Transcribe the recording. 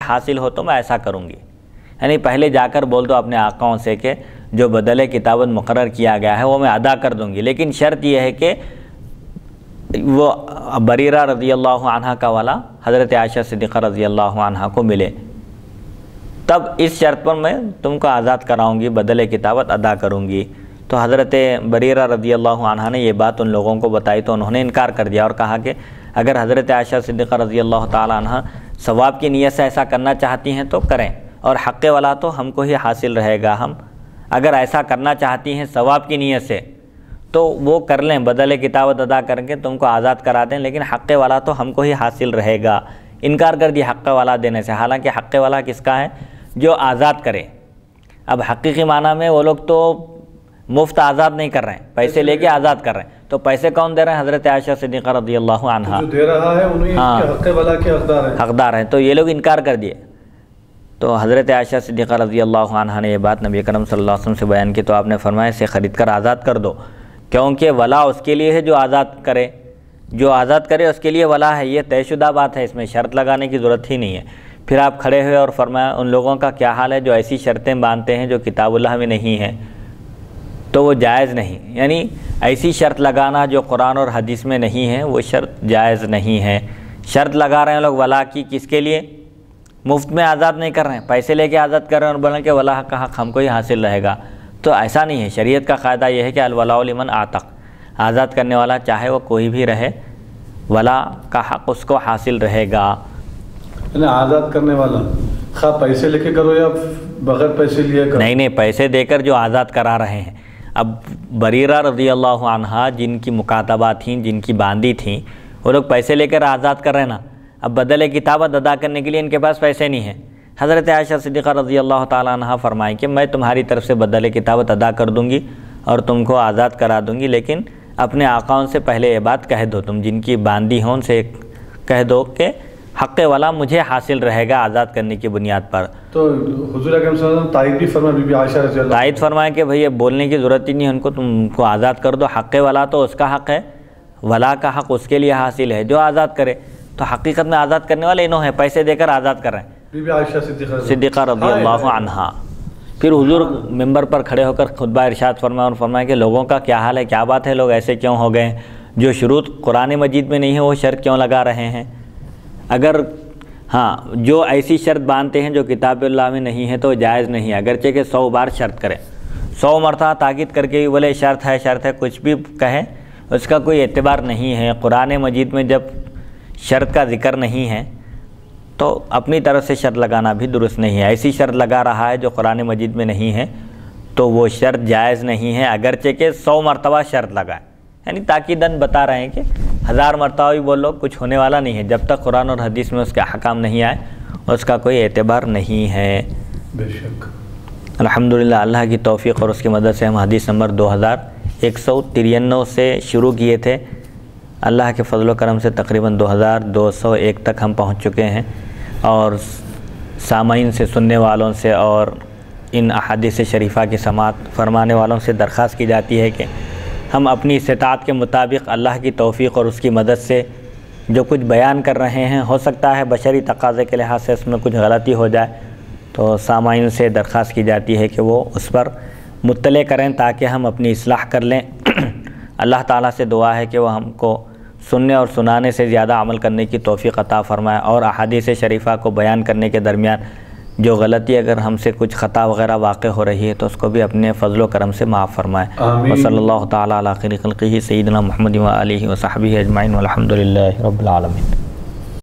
हासिल हो तो मैं ऐसा करूँगी। यानी पहले जाकर बोल दो अपने आकाओं से कि जो बदले किताबत मुकर्रर किया गया है वो मैं अदा कर दूँगी, लेकिन शर्त यह है कि वो बरीरा रज़ी अल्लाह अन्हा का वाला हज़रत आयशा सिद्दीक़ा रज़ी अल्लाह अन्हा को मिले, तब इस शर्त पर मैं तुमको आज़ाद कराऊँगी, बदले किताबत अदा करूँगी। तो हज़रत बरीरा रज़ी अल्लाह अन्हा ने ये बात उन लोगों को बताई तो उन्होंने इनकार कर दिया और कहा कि अगर हज़रत आयशा सिद्दीक़ा रज़ी अल्लाह ताला अन्हा सवाब की नीयत से ऐसा करना चाहती हैं तो करें, और हक़ वाला तो हमको ही हासिल रहेगा। हम अगर ऐसा करना चाहती हैं सवाब की नीयत से तो वो कर लें, बदले किताबत अदा करके तुमको आज़ाद करा दें, लेकिन हक़ वाला तो हमको ही हासिल रहेगा। इनकार कर दिया हक़ वाला देने से। हालांकि हक़ वाला किसका है? जो आज़ाद करे। अब हकीकी माना में वो लोग तो मुफ्त आज़ाद नहीं कर रहे हैं, पैसे लेके आज़ाद कर रहे हैं। तो पैसे कौन दे रहे हैं? हज़रत आयशा सिद्दीक़ा रज़ी अल्लाह अन्हा, जो दे रहा है उन्हीं हक़ वाला के हक़दार हैं। तो ये लोग इनकार कर दिए। तो हज़रत आयशा सिद्दीक़ा रज़ी अल्लाह अन्हा ने ये बात नबी करम सल्लल्लाहु अलैहि वसल्लम से बयान की, तो आपने फरमाया इसे ख़रीद कर आज़ाद कर दो, क्योंकि वला उसके लिए है जो आज़ाद करे, जो आज़ाद करे उसके लिए वला है। ये तयशुदा बात है, इसमें शर्त लगाने की ज़रूरत ही नहीं है। फिर आप खड़े हुए और फरमाया उन लोगों का क्या हाल है जो ऐसी शर्तें बांधते हैं जो किताबुल्लाह में नहीं है, तो वो जायज़ नहीं। यानी ऐसी शर्त लगाना जो कुरान और हदीस में नहीं है वो शर्त जायज़ नहीं है। शर्त लगा रहे हैं लोग वला की, किसके लिए? मुफ्त में आज़ाद नहीं कर रहे हैं, पैसे लेके आज़ाद कर रहे हैं और बोलें कि वला का हक़ हमको ही हासिल रहेगा। तो ऐसा नहीं है। शरीयत का क़ायदा यह है कि अल-वलाउ लिमन आतक़, आज़ाद करने वाला चाहे वो कोई भी रहे, वला का हक़ उसको हासिल रहेगा। आज़ाद करने वाला खा पैसे लेके करो या बग़ैर पैसे लिए करो? नहीं, पैसे देकर जो आज़ाद करा रहे हैं। अब बरीरा रज़ी अल्लाह अन्हा जिनकी मुकातबा थी, जिनकी बांदी थी, वो लोग पैसे लेकर आज़ाद कर रहे हैं ना। अब बदले किताबत अदा करने के लिए इनके पास पैसे नहीं हैं। हज़रत आयशा सिद्दीक़ा रज़ी अल्लाह ताला अन्हा फरमाएं कि मैं तुम्हारी तरफ से बदले किताबत अदा कर दूँगी और तुमको आज़ाद करा दूँगी, लेकिन अपने आकाओं से पहले ये बात कह दो, तुम जिनकी बांदी हो उनसे कह दो कि हक़ वाला मुझे हासिल रहेगा आज़ाद करने की बुनियाद पर। तो हुज़ूर अकरम सल्लल्लाहु अलैहि वसल्लम तायद भी फरमाए, बीबी आयशा रज़ी अल्लाह तायद फरमाए कि भैया बोलने की ज़रूरत ही नहीं है उनको, तुमको आज़ाद कर दो। हक़ वाला तो उसका हक़ है, वला का हक़ उसके लिए हासिल है जो आज़ाद करे। तो हकीकत में आज़ाद करने वाले इन्हों हैं, पैसे देकर आज़ाद कर रहे हैं, बीबी आयशा सिद्दीक़ा रज़ी अल्लाह अन्हा। फिर हुज़ूर मिंबर पर खड़े होकर खुतबा इरशाद फरमाया और फरमाया कि लोगों का क्या हाल है, क्या बात है, लोग ऐसे क्यों हो गए? जो शुरूत कुरान मजीद में नहीं है वो शर्त क्यों लगा रहे हैं? अगर हाँ, जो ऐसी शर्त बांधते हैं जो किताबुल्लाह में नहीं है तो जायज़ नहीं है। अगरचे कि 100 बार शर्त करें, 100 मरतबा ताकीद करके भी बोले शर्त है, कुछ भी कहें, उसका कोई एतबार नहीं है। कुरान मजीद में जब शर्त का ज़िक्र नहीं है तो अपनी तरफ से शर्त लगाना भी दुरुस्त नहीं है। ऐसी शर्त लगा रहा है जो कुरान मजीद में नहीं है तो वो शर्त जायज़ नहीं है, अगरचे कि 100 मरतबा शर्त लगाए। यानी ताकीदन बता रहे हैं कि 1000 मरतबा भी बोलो कुछ होने वाला नहीं है, जब तक कुरान और हदीस में उसके अहकाम नहीं आए उसका कोई एतबार नहीं है। बेशक अल्हम्दुलिल्लाह, अल्लाह की तौफ़ीक़ और उसकी मदद से हम हदीस नंबर 2193 से शुरू किए थे। अल्लाह के फजल करम से तकरीबन 2201 तक हम पहुँच चुके हैं और सामाईन से, सुनने वालों से और इन अहादीस शरीफ़ा की समात फरमाने वालों से दरख्वास्त की जाती है कि हम अपनी इस्तात के मुताबिक अल्लाह की तौफ़ीक़ और उसकी मदद से जो कुछ बयान कर रहे हैं, हो सकता है बशरी तकाज़े के लिहाज से उसमें कुछ गलती हो जाए, तो सामाईन से दरख्वास्त की जाती है कि वो उस पर मुत्तले करें ताकि हम अपनी इस्लाह कर लें। अल्लाह ताला से दुआ है कि वह हमको सुनने और सुनाने से ज़्यादा अमल करने की तौफ़ीक़ अता फ़रमाए और अहादीस शरीफ़ा को बयान करने के दरमियान जो गलती, अगर हमसे कुछ ख़ता वग़ैरह वाक़ई हो रही है तो उसको भी अपने फ़ज़ल व करम से माफ़ फ़रमाए। व सल्लल्लाहु तआला अला खैरि ख़ल्क़िही सय्यिदिना मुहम्मद व आलिहि व सहबिही अजमाइन वल्हम्दुलिल्लाहि रब्बिल आलमीन।